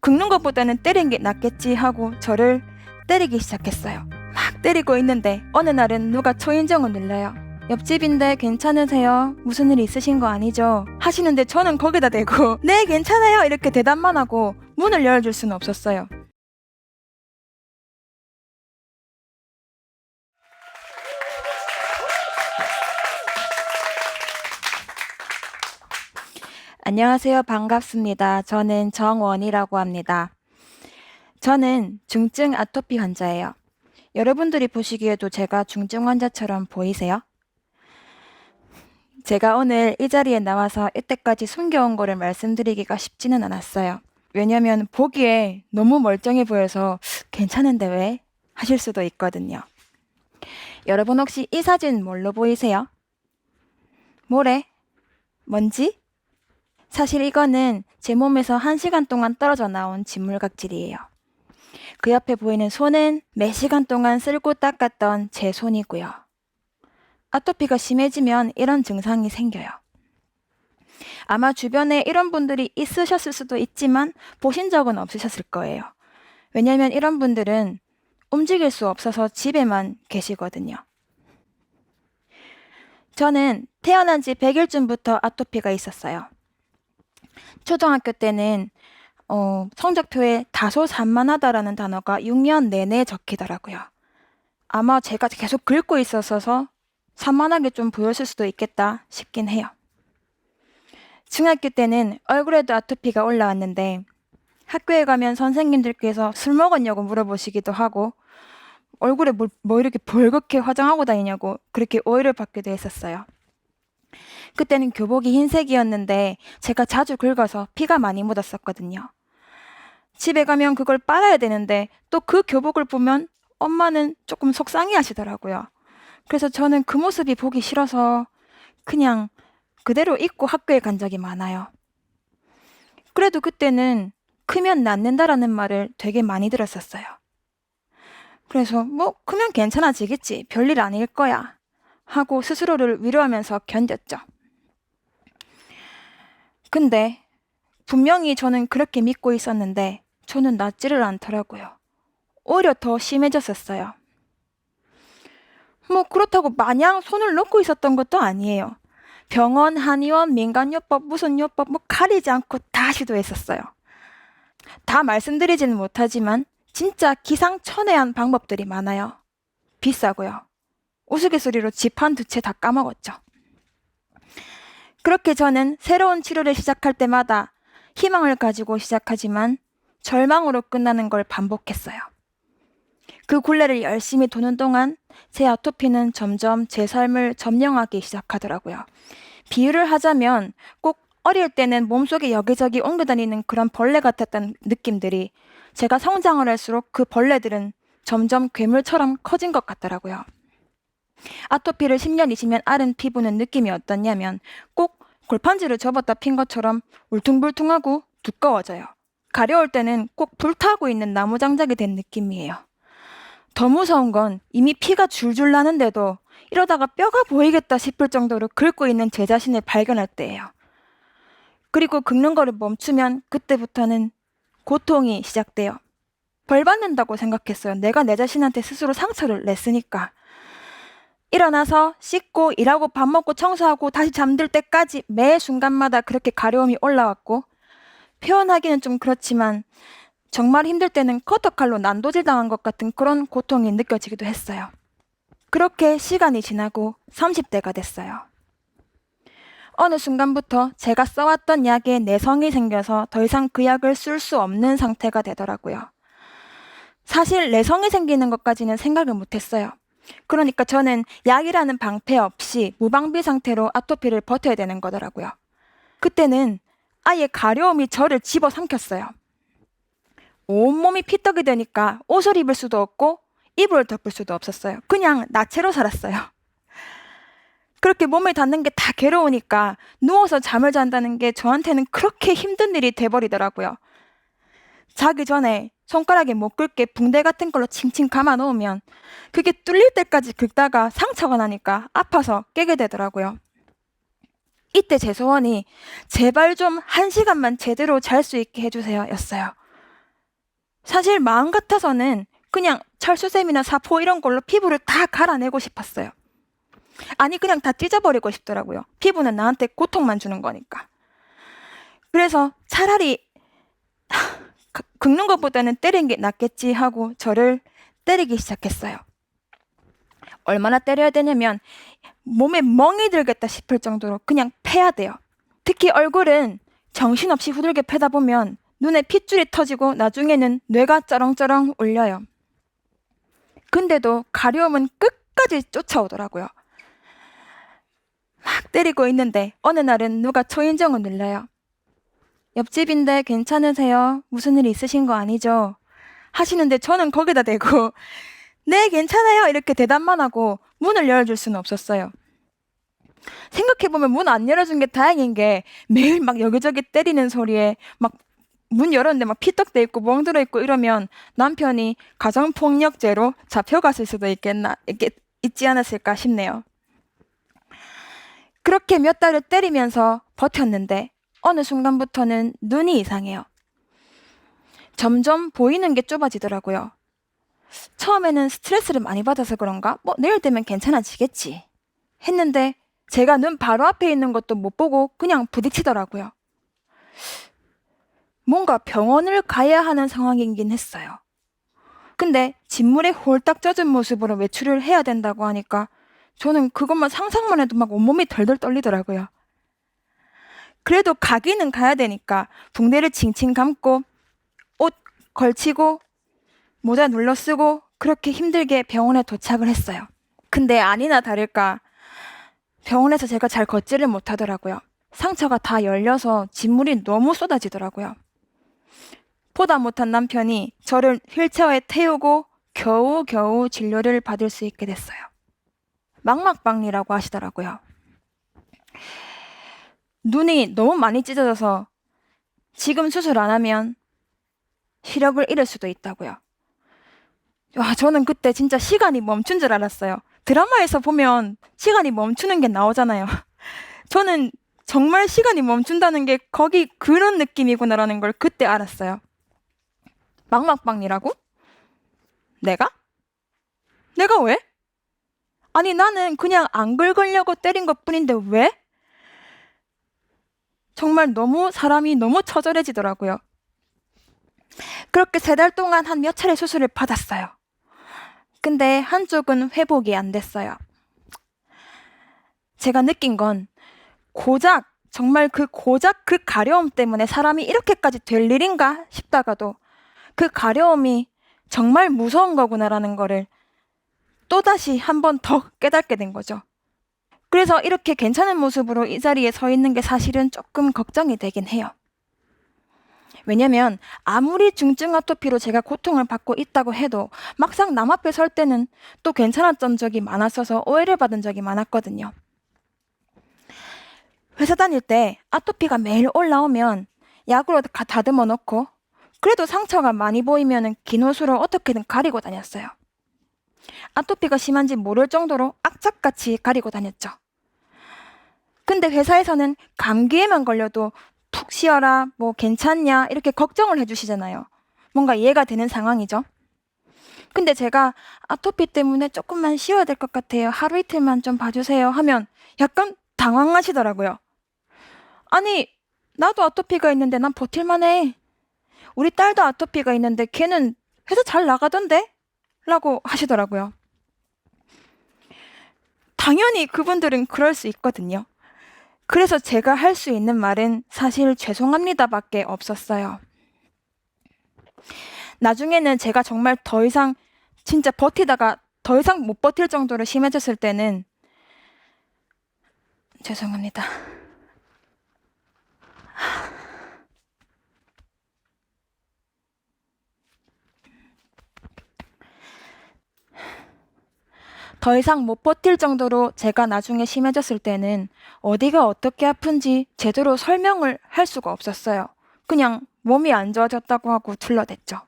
긁는 것보다는 때린 게 낫겠지 하고 저를 때리기 시작했어요. 막 때리고 있는데 어느 날은 누가 초인종을 눌러요. 옆집인데 괜찮으세요? 무슨 일 있으신 거 아니죠? 하시는데 저는 거기다 대고 네 괜찮아요 이렇게 대답만 하고 문을 열어줄 수는 없었어요. 안녕하세요. 반갑습니다. 저는 정원이라고 합니다. 저는 중증 아토피 환자예요. 여러분들이 보시기에도 제가 중증 환자처럼 보이세요? 제가 오늘 이 자리에 나와서 이때까지 숨겨온 거를 말씀드리기가 쉽지는 않았어요. 왜냐면 보기에 너무 멀쩡해 보여서 괜찮은데 왜? 하실 수도 있거든요. 여러분 혹시 이 사진 뭘로 보이세요? 모래? 먼지? 사실 이거는 제 몸에서 1시간 동안 떨어져 나온 진물각질이에요. 그 옆에 보이는 손은 몇 시간 동안 쓸고 닦았던 제 손이고요. 아토피가 심해지면 이런 증상이 생겨요. 아마 주변에 이런 분들이 있으셨을 수도 있지만 보신 적은 없으셨을 거예요. 왜냐면 이런 분들은 움직일 수 없어서 집에만 계시거든요. 저는 태어난 지 100일쯤부터 아토피가 있었어요. 초등학교 때는 성적표에 다소 산만하다라는 단어가 6년 내내 적히더라고요. 아마 제가 계속 긁고 있었어서 산만하게 좀 보였을 수도 있겠다 싶긴 해요. 중학교 때는 얼굴에도 아토피가 올라왔는데 학교에 가면 선생님들께서 술 먹었냐고 물어보시기도 하고 얼굴에 뭐 이렇게 벌겋게 화장하고 다니냐고 그렇게 오해를 받기도 했었어요. 그때는 교복이 흰색이었는데 제가 자주 긁어서 피가 많이 묻었었거든요. 집에 가면 그걸 빨아야 되는데 또 그 교복을 보면 엄마는 조금 속상해 하시더라고요. 그래서 저는 그 모습이 보기 싫어서 그냥 그대로 입고 학교에 간 적이 많아요. 그래도 그때는 크면 낫는다라는 말을 되게 많이 들었었어요. 그래서 뭐 크면 괜찮아지겠지, 별일 아닐 거야 하고 스스로를 위로하면서 견뎠죠. 근데 분명히 저는 그렇게 믿고 있었는데 저는 낫지를 않더라고요. 오히려 더 심해졌었어요. 뭐 그렇다고 마냥 손을 놓고 있었던 것도 아니에요. 병원, 한의원, 민간요법, 무슨 요법 뭐 가리지 않고 다 시도했었어요. 다 말씀드리지는 못하지만 진짜 기상천외한 방법들이 많아요. 비싸고요. 우스갯소리로 집 한 두 채 다 까먹었죠. 그렇게 저는 새로운 치료를 시작할 때마다 희망을 가지고 시작하지만 절망으로 끝나는 걸 반복했어요. 그 굴레를 열심히 도는 동안 제 아토피는 점점 제 삶을 점령하기 시작하더라고요. 비유를 하자면 꼭 어릴 때는 몸속에 여기저기 옮겨다니는 그런 벌레 같았던 느낌들이 제가 성장을 할수록 그 벌레들은 점점 괴물처럼 커진 것 같더라고요. 아토피를 10년, 20년 앓은 피부는 느낌이 어떻냐면 꼭 골판지를 접었다 핀 것처럼 울퉁불퉁하고 두꺼워져요. 가려울 때는 꼭 불타고 있는 나무장작이 된 느낌이에요. 더 무서운 건 이미 피가 줄줄 나는데도 이러다가 뼈가 보이겠다 싶을 정도로 긁고 있는 제 자신을 발견할 때예요. 그리고 긁는 거를 멈추면 그때부터는 고통이 시작돼요. 벌 받는다고 생각했어요. 내가 내 자신한테 스스로 상처를 냈으니까. 일어나서 씻고 일하고 밥 먹고 청소하고 다시 잠들 때까지 매 순간마다 그렇게 가려움이 올라왔고 표현하기는 좀 그렇지만 정말 힘들 때는 커터칼로 난도질 당한 것 같은 그런 고통이 느껴지기도 했어요. 그렇게 시간이 지나고 30대가 됐어요. 어느 순간부터 제가 써왔던 약에 내성이 생겨서 더 이상 그 약을 쓸 수 없는 상태가 되더라고요. 사실 내성이 생기는 것까지는 생각을 못했어요. 그러니까 저는 약이라는 방패 없이 무방비 상태로 아토피를 버텨야 되는 거더라고요. 그때는 아예 가려움이 저를 집어삼켰어요. 온몸이 피떡이 되니까 옷을 입을 수도 없고 이불을 덮을 수도 없었어요. 그냥 나체로 살았어요. 그렇게 몸에 닿는 게 다 괴로우니까 누워서 잠을 잔다는 게 저한테는 그렇게 힘든 일이 돼버리더라고요. 자기 전에 손가락에 못 긁게 붕대 같은 걸로 칭칭 감아 놓으면 그게 뚫릴 때까지 긁다가 상처가 나니까 아파서 깨게 되더라고요. 이때 제 소원이 제발 좀 1시간만 제대로 잘 수 있게 해주세요 였어요. 사실 마음 같아서는 그냥 철수샘이나 사포 이런 걸로 피부를 다 갈아내고 싶었어요. 아니, 그냥 다 찢어버리고 싶더라고요. 피부는 나한테 고통만 주는 거니까. 그래서 차라리 긁는 것보다는 때리는 게 낫겠지 하고 저를 때리기 시작했어요. 얼마나 때려야 되냐면 몸에 멍이 들겠다 싶을 정도로 그냥 패야 돼요. 특히 얼굴은 정신없이 후들겨 패다 보면 눈에 핏줄이 터지고 나중에는 뇌가 쩌렁쩌렁 울려요. 근데도 가려움은 끝까지 쫓아오더라고요. 막 때리고 있는데 어느 날은 누가 초인종을 눌러요. 옆집인데 괜찮으세요? 무슨 일 있으신 거 아니죠? 하시는데 저는 거기다 대고 네, 괜찮아요. 이렇게 대답만 하고 문을 열어줄 수는 없었어요. 생각해보면 문 안 열어준 게 다행인 게 매일 막 여기저기 때리는 소리에 막 문 열었는데 막 피떡돼 있고 멍들어 있고 이러면 남편이 가정폭력죄로 잡혀갔을 수도 있지 않았을까 싶네요. 그렇게 몇 달을 때리면서 버텼는데 어느 순간부터는 눈이 이상해요. 점점 보이는 게 좁아지더라고요. 처음에는 스트레스를 많이 받아서 그런가? 뭐 내일 되면 괜찮아지겠지 했는데 제가 눈 바로 앞에 있는 것도 못 보고 그냥 부딪히더라고요. 뭔가 병원을 가야 하는 상황이긴 했어요. 근데 진물에 홀딱 젖은 모습으로 외출을 해야 된다고 하니까 저는 그것만 상상만 해도 막 온몸이 덜덜 떨리더라고요. 그래도 가기는 가야 되니까 붕대를 칭칭 감고 옷 걸치고 모자 눌러 쓰고 그렇게 힘들게 병원에 도착을 했어요. 근데 아니나 다를까 병원에서 제가 잘 걷지를 못하더라고요. 상처가 다 열려서 진물이 너무 쏟아지더라고요. 보다 못한 남편이 저를 휠체어에 태우고 겨우겨우 진료를 받을 수 있게 됐어요. 망막박리라고 하시더라고요. 눈이 너무 많이 찢어져서 지금 수술 안 하면 시력을 잃을 수도 있다고요. 와, 저는 그때 진짜 시간이 멈춘 줄 알았어요. 드라마에서 보면 시간이 멈추는 게 나오잖아요. 저는 정말 시간이 멈춘다는 게 거기 그런 느낌이구나라는 걸 그때 알았어요. 망막박리라고? 내가? 내가 왜? 아니, 나는 그냥 안 긁으려고 때린 것 뿐인데 왜? 정말 사람이 너무 처절해지더라고요. 그렇게 3달 동안 한 몇 차례 수술을 받았어요. 근데 한쪽은 회복이 안 됐어요. 제가 느낀 건 정말 그 가려움 때문에 사람이 이렇게까지 될 일인가 싶다가도 그 가려움이 정말 무서운 거구나라는 거를 또다시 한 번 더 깨닫게 된 거죠. 그래서 이렇게 괜찮은 모습으로 이 자리에 서 있는 게 사실은 조금 걱정이 되긴 해요. 왜냐면 아무리 중증 아토피로 제가 고통을 받고 있다고 해도 막상 남 앞에 설 때는 또 괜찮았던 적이 많았어서 오해를 받은 적이 많았거든요. 회사 다닐 때 아토피가 매일 올라오면 약으로 다듬어 놓고 그래도 상처가 많이 보이면 긴 옷으로 어떻게든 가리고 다녔어요. 아토피가 심한지 모를 정도로 악착같이 가리고 다녔죠. 근데 회사에서는 감기에만 걸려도 푹 쉬어라, 뭐 괜찮냐 이렇게 걱정을 해주시잖아요. 뭔가 이해가 되는 상황이죠. 근데 제가 아토피 때문에 조금만 쉬어야 될 것 같아요. 하루 이틀만 좀 봐주세요 하면 약간 당황하시더라고요. 아니, 나도 아토피가 있는데 난 버틸만 해. 우리 딸도 아토피가 있는데 걔는 회사 잘 나가던데? 라고 하시더라고요. 당연히 그분들은 그럴 수 있거든요. 그래서 제가 할 수 있는 말은 사실 죄송합니다 밖에 없었어요. 나중에는 제가 정말 더 이상 진짜 버티다가 더 이상 못 버틸 정도로 심해졌을 때는 죄송합니다. 더 이상 못 버틸 정도로 제가 나중에 심해졌을 때는 어디가 어떻게 아픈지 제대로 설명을 할 수가 없었어요. 그냥 몸이 안 좋아졌다고 하고 둘러댔죠.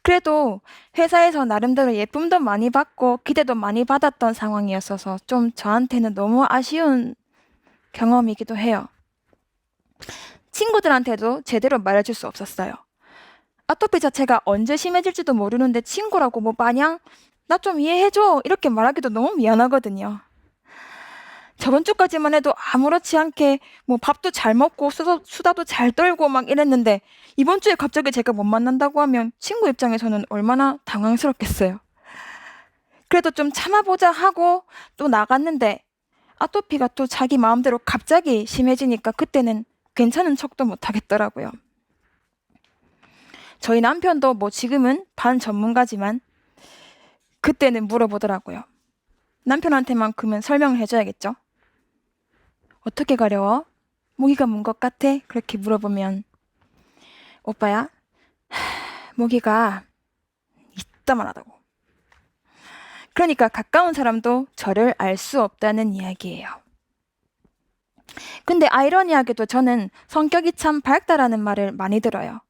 그래도 회사에서 나름대로 예쁨도 많이 받고 기대도 많이 받았던 상황이었어서 좀 저한테는 너무 아쉬운 경험이기도 해요. 친구들한테도 제대로 말해줄 수 없었어요. 아토피 자체가 언제 심해질지도 모르는데 친구라고 뭐 마냥 나 좀 이해해줘 이렇게 말하기도 너무 미안하거든요. 저번 주까지만 해도 아무렇지 않게 뭐 밥도 잘 먹고 수다도 잘 떨고 막 이랬는데 이번 주에 갑자기 제가 못 만난다고 하면 친구 입장에서는 얼마나 당황스럽겠어요. 그래도 좀 참아보자 하고 또 나갔는데 아토피가 또 자기 마음대로 갑자기 심해지니까 그때는 괜찮은 척도 못 하겠더라고요. 저희 남편도 뭐 지금은 반 전문가지만 그때는 물어보더라고요. 남편한테만큼은 설명을 해줘야겠죠. 어떻게 가려워? 모기가 문 것 같아? 그렇게 물어보면 오빠야, 모기가 이따만하다고. 그러니까 가까운 사람도 저를 알 수 없다는 이야기예요. 근데 아이러니하게도 저는 성격이 참 밝다라는 말을 많이 들어요.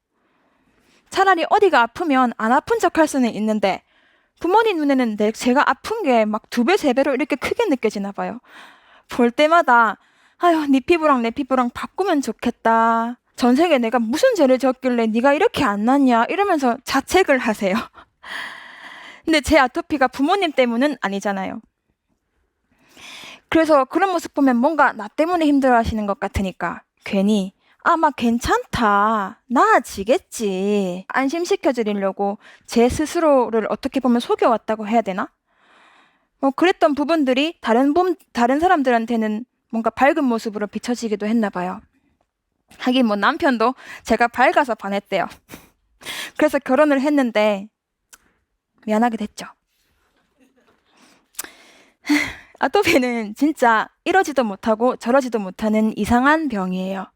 차라리 어디가 아프면 안 아픈 척 할 수는 있는데 부모님 눈에는 제가 아픈 게 막 2배, 3배로 이렇게 크게 느껴지나 봐요. 볼 때마다 아유, 네 피부랑 내 피부랑 바꾸면 좋겠다. 전생에 내가 무슨 죄를 졌길래 네가 이렇게 안 낫냐 이러면서 자책을 하세요. 근데 제 아토피가 부모님 때문은 아니잖아요. 그래서 그런 모습 보면 뭔가 나 때문에 힘들어 하시는 것 같으니까 괜히 막 괜찮다. 나아지겠지. 안심시켜 드리려고 제 스스로를 어떻게 보면 속여왔다고 해야 되나? 뭐 그랬던 부분들이 다른 사람들한테는 뭔가 밝은 모습으로 비춰지기도 했나 봐요. 하긴 뭐 남편도 제가 밝아서 반했대요. 그래서 결혼을 했는데 미안하게 됐죠. 아토피는 진짜 이러지도 못하고 저러지도 못하는 이상한 병이에요.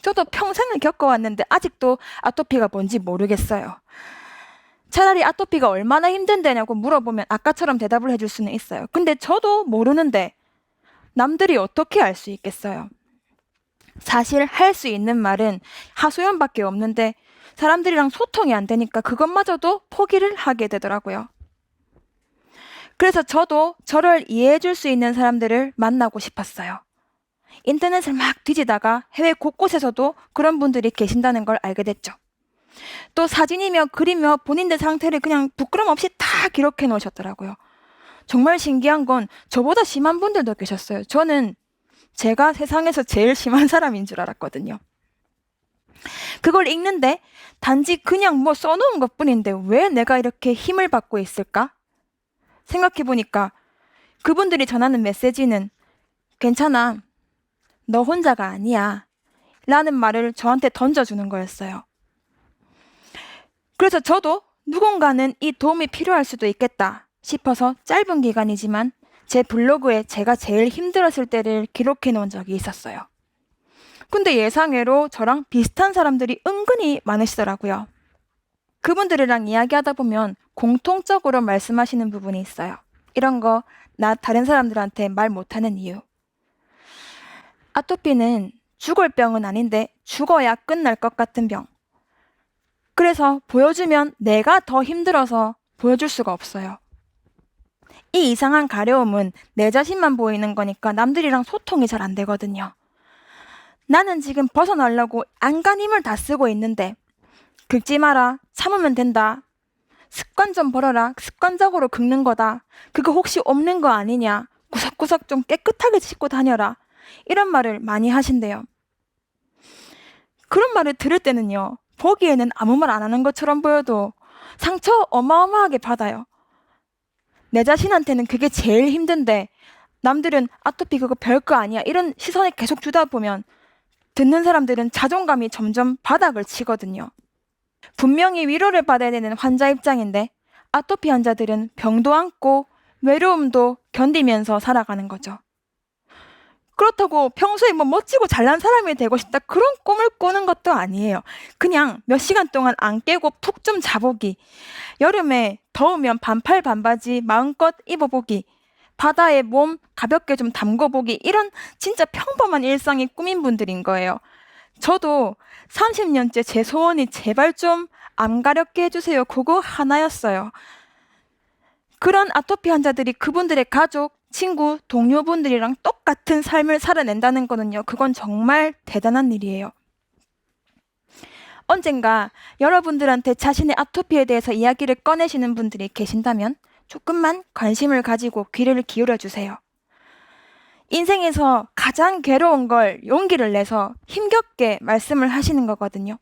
저도 평생을 겪어왔는데 아직도 아토피가 뭔지 모르겠어요. 차라리 아토피가 얼마나 힘든데냐고 물어보면 아까처럼 대답을 해줄 수는 있어요. 근데 저도 모르는데 남들이 어떻게 알 수 있겠어요? 사실 할 수 있는 말은 하소연밖에 없는데 사람들이랑 소통이 안 되니까 그것마저도 포기를 하게 되더라고요. 그래서 저도 저를 이해해 줄 수 있는 사람들을 만나고 싶었어요. 인터넷을 막 뒤지다가 해외 곳곳에서도 그런 분들이 계신다는 걸 알게 됐죠. 또 사진이며 글이며 본인들 상태를 그냥 부끄럼 없이 다 기록해 놓으셨더라고요. 정말 신기한 건 저보다 심한 분들도 계셨어요. 저는 제가 세상에서 제일 심한 사람인 줄 알았거든요. 그걸 읽는데 단지 그냥 뭐 써놓은 것 뿐인데 왜 내가 이렇게 힘을 받고 있을까? 생각해보니까 그분들이 전하는 메시지는 괜찮아. 너 혼자가 아니야. 라는 말을 저한테 던져주는 거였어요. 그래서 저도 누군가는 이 도움이 필요할 수도 있겠다 싶어서 짧은 기간이지만 제 블로그에 제가 제일 힘들었을 때를 기록해 놓은 적이 있었어요. 근데 예상외로 저랑 비슷한 사람들이 은근히 많으시더라고요. 그분들이랑 이야기하다 보면 공통적으로 말씀하시는 부분이 있어요. 이런 거 나 다른 사람들한테 말 못하는 이유. 아토피는 죽을 병은 아닌데 죽어야 끝날 것 같은 병. 그래서 보여주면 내가 더 힘들어서 보여줄 수가 없어요. 이 이상한 가려움은 내 자신만 보이는 거니까 남들이랑 소통이 잘 안 되거든요. 나는 지금 벗어나려고 안간 힘을 다 쓰고 있는데 긁지 마라. 참으면 된다. 습관 좀 버려라. 습관적으로 긁는 거다. 그거 혹시 없는 거 아니냐. 구석구석 좀 깨끗하게 씻고 다녀라. 이런 말을 많이 하신대요. 그런 말을 들을 때는요. 보기에는 아무 말 안 하는 것처럼 보여도 상처 어마어마하게 받아요. 내 자신한테는 그게 제일 힘든데 남들은 아토피 그거 별거 아니야. 이런 시선을 계속 주다 보면 듣는 사람들은 자존감이 점점 바닥을 치거든요. 분명히 위로를 받아야 되는 환자 입장인데 아토피 환자들은 병도 안고 외로움도 견디면서 살아가는 거죠. 그렇다고 평소에 뭐 멋지고 잘난 사람이 되고 싶다 그런 꿈을 꾸는 것도 아니에요. 그냥 몇 시간 동안 안 깨고 푹 좀 자보기. 여름에 더우면 반팔 반바지 마음껏 입어보기. 바다에 몸 가볍게 좀 담궈보기. 이런 진짜 평범한 일상이 꿈인 분들인 거예요. 저도 30년째 제 소원이 제발 좀 안 가렵게 해주세요. 그거 하나였어요. 그런 아토피 환자들이 그분들의 가족, 친구, 동료분들이랑 똑같은 삶을 살아낸다는 거는요. 그건 정말 대단한 일이에요. 언젠가 여러분들한테 자신의 아토피에 대해서 이야기를 꺼내시는 분들이 계신다면 조금만 관심을 가지고 귀를 기울여 주세요. 인생에서 가장 괴로운 걸 용기를 내서 힘겹게 말씀을 하시는 거거든요.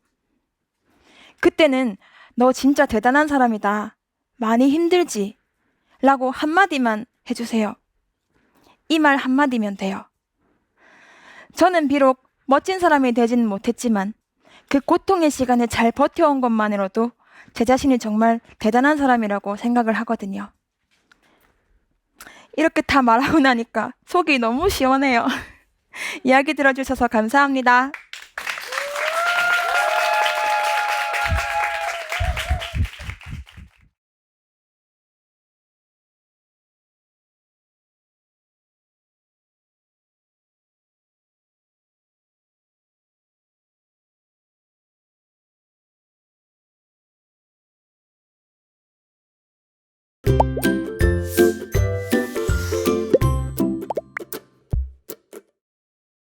그때는 너 진짜 대단한 사람이다. 많이 힘들지? 라고 한마디만 해주세요. 이 말 한마디면 돼요. 저는 비록 멋진 사람이 되지는 못했지만 그 고통의 시간을 잘 버텨온 것만으로도 제 자신이 정말 대단한 사람이라고 생각을 하거든요. 이렇게 다 말하고 나니까 속이 너무 시원해요. 이야기 들어주셔서 감사합니다.